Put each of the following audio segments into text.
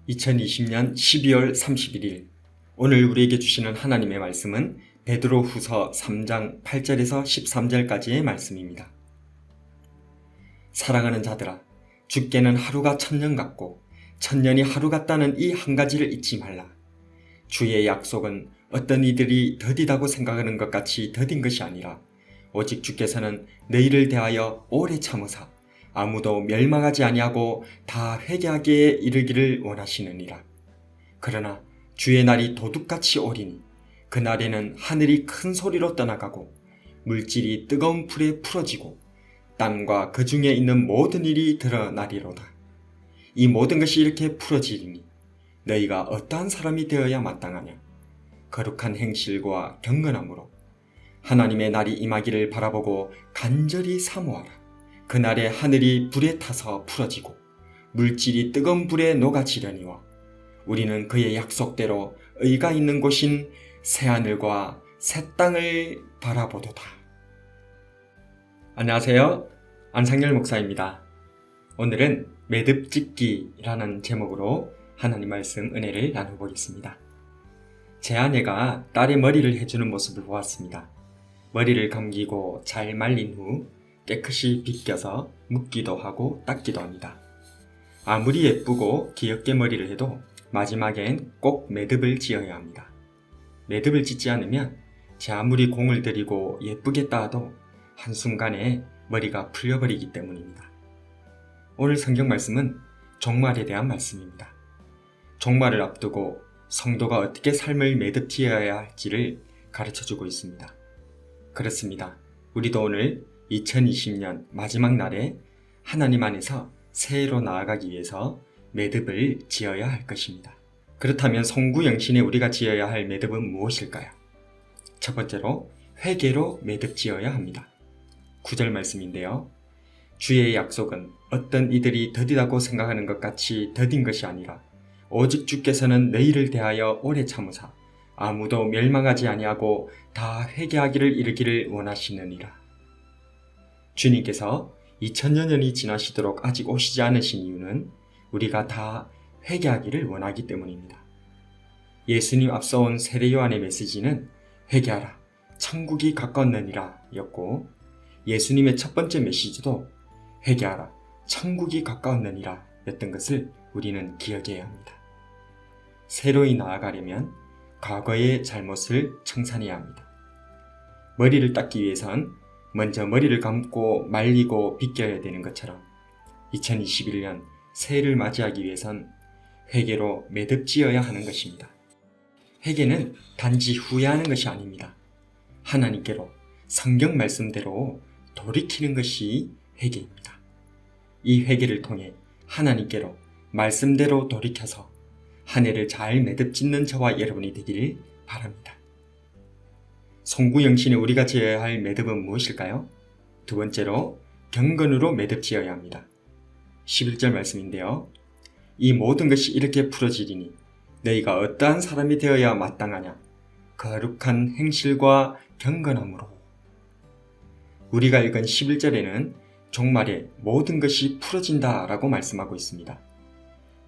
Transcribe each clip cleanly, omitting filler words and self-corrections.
2020년 12월 31일 오늘 우리에게 주시는 하나님의 말씀은 베드로후서 3장 8절에서 13절까지의 말씀입니다. 사랑하는 자들아, 주께는 하루가 천년 같고 천년이 하루 같다는 이 한 가지를 잊지 말라. 주의 약속은 어떤 이들이 더디다고 생각하는 것 같이 더딘 것이 아니라 오직 주께서는 너희를 대하여 오래 참으사 아무도 멸망하지 아니하고 다 회개하기에 이르기를 원하시느니라. 그러나 주의 날이 도둑같이 오리니 그날에는 하늘이 큰 소리로 떠나가고 물질이 뜨거운 불에 풀어지고 땅과 그 중에 있는 모든 일이 드러나리로다. 이 모든 것이 이렇게 풀어지리니 너희가 어떠한 사람이 되어야 마땅하냐. 거룩한 행실과 경건함으로 하나님의 날이 임하기를 바라보고 간절히 사모하라. 그날에 하늘이 불에 타서 풀어지고 물질이 뜨거운 불에 녹아지려니와 우리는 그의 약속대로 의가 있는 곳인 새하늘과 새 땅을 바라보도다. 안녕하세요. 안상열 목사입니다. 오늘은 매듭짓기라는 제목으로 하나님 말씀 은혜를 나눠보겠습니다. 제 아내가 딸의 머리를 해주는 모습을 보았습니다. 머리를 감기고 잘 말린 후 깨끗이 빗겨서 묶기도 하고 닦기도 합니다. 아무리 예쁘고 귀엽게 머리를 해도 마지막엔 꼭 매듭을 지어야 합니다. 매듭을 짓지 않으면 제 아무리 공을 들이고 예쁘게 따도 한순간에 머리가 풀려버리기 때문입니다. 오늘 성경 말씀은 종말에 대한 말씀입니다. 종말을 앞두고 성도가 어떻게 삶을 매듭 지어야 할지를 가르쳐주고 있습니다. 그렇습니다. 우리도 오늘 2020년 마지막 날에 하나님 안에서 새해로 나아가기 위해서 매듭을 지어야 할 것입니다. 그렇다면 성구영신에 우리가 지어야 할 매듭은 무엇일까요? 첫 번째로 회개로 매듭 지어야 합니다. 9절 말씀인데요. 주의 약속은 어떤 이들이 더디다고 생각하는 것 같이 더딘 것이 아니라 오직 주께서는 너희를 대하여 오래 참으사 아무도 멸망하지 아니하고 다 회개하기를 이르기를 원하시느니라. 주님께서 2000여 년이 지나시도록 아직 오시지 않으신 이유는 우리가 다 회개하기를 원하기 때문입니다. 예수님 앞서온 세례 요한의 메시지는 회개하라, 천국이 가까웠느니라 였고 예수님의 첫 번째 메시지도 회개하라, 천국이 가까웠느니라 였던 것을 우리는 기억해야 합니다. 새로이 나아가려면 과거의 잘못을 청산해야 합니다. 머리를 닦기 위해선 먼저 머리를 감고 말리고 빗겨야 되는 것처럼 2021년 새해를 맞이하기 위해선 회개로 매듭 지어야 하는 것입니다. 회개는 단지 후회하는 것이 아닙니다. 하나님께로 성경 말씀대로 돌이키는 것이 회개입니다. 이 회개를 통해 하나님께로 말씀대로 돌이켜서 한 해를 잘 매듭 짓는 저와 여러분이 되기를 바랍니다. 성구영신에 우리가 지어야 할 매듭은 무엇일까요? 두 번째로 경건으로 매듭 지어야 합니다. 11절 말씀인데요. 이 모든 것이 이렇게 풀어지리니 너희가 어떠한 사람이 되어야 마땅하냐. 거룩한 행실과 경건함으로. 우리가 읽은 11절에는 종말에 모든 것이 풀어진다 라고 말씀하고 있습니다.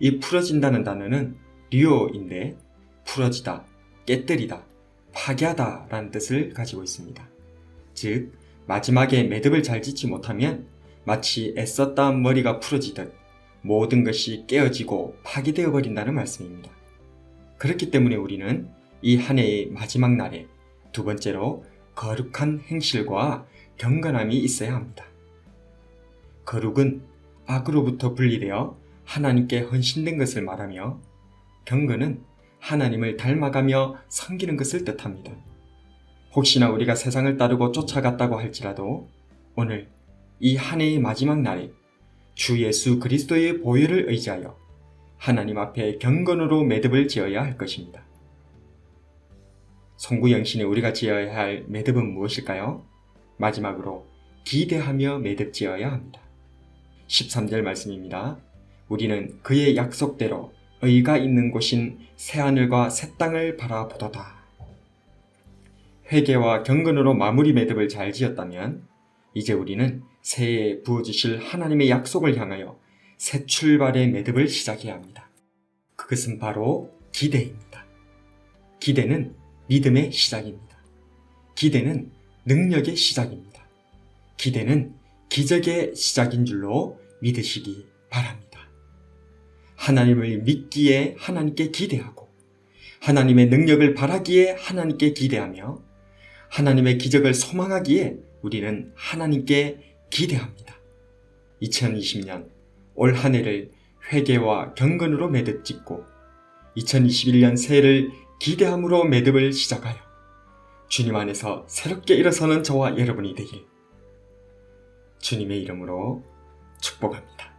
이 풀어진다는 단어는 류어인데 풀어지다, 깨뜨리다, 파괴하다 라는 뜻을 가지고 있습니다. 즉, 마지막에 매듭을 잘 짓지 못하면 마치 애썼다 머리가 풀어지듯 모든 것이 깨어지고 파괴되어 버린다는 말씀입니다. 그렇기 때문에 우리는 이 한 해의 마지막 날에 두 번째로 거룩한 행실과 경건함이 있어야 합니다. 거룩은 악으로부터 분리되어 하나님께 헌신된 것을 말하며 경건은 하나님을 닮아가며 섬기는 것을 뜻합니다. 혹시나 우리가 세상을 따르고 쫓아갔다고 할지라도 오늘 이 한 해의 마지막 날에 주 예수 그리스도의 보혈을 의지하여 하나님 앞에 경건으로 매듭을 지어야 할 것입니다. 성구영신에 우리가 지어야 할 매듭은 무엇일까요? 마지막으로 기대하며 매듭 지어야 합니다. 13절 말씀입니다. 우리는 그의 약속대로 의가 있는 곳인 새하늘과 새 땅을 바라보도다. 회개와 경건으로 마무리 매듭을 잘 지었다면 이제 우리는 새해에 부어주실 하나님의 약속을 향하여 새 출발의 매듭을 시작해야 합니다. 그것은 바로 기대입니다. 기대는 믿음의 시작입니다. 기대는 능력의 시작입니다. 기대는 기적의 시작인 줄로 믿으시기 바랍니다. 하나님을 믿기에 하나님께 기대하고 하나님의 능력을 바라기에 하나님께 기대하며 하나님의 기적을 소망하기에 우리는 하나님께 기대합니다. 2020년 올 한 해를 회개와 경건으로 매듭 짓고 2021년 새해를 기대함으로 매듭을 시작하여 주님 안에서 새롭게 일어서는 저와 여러분이 되길 주님의 이름으로 축복합니다.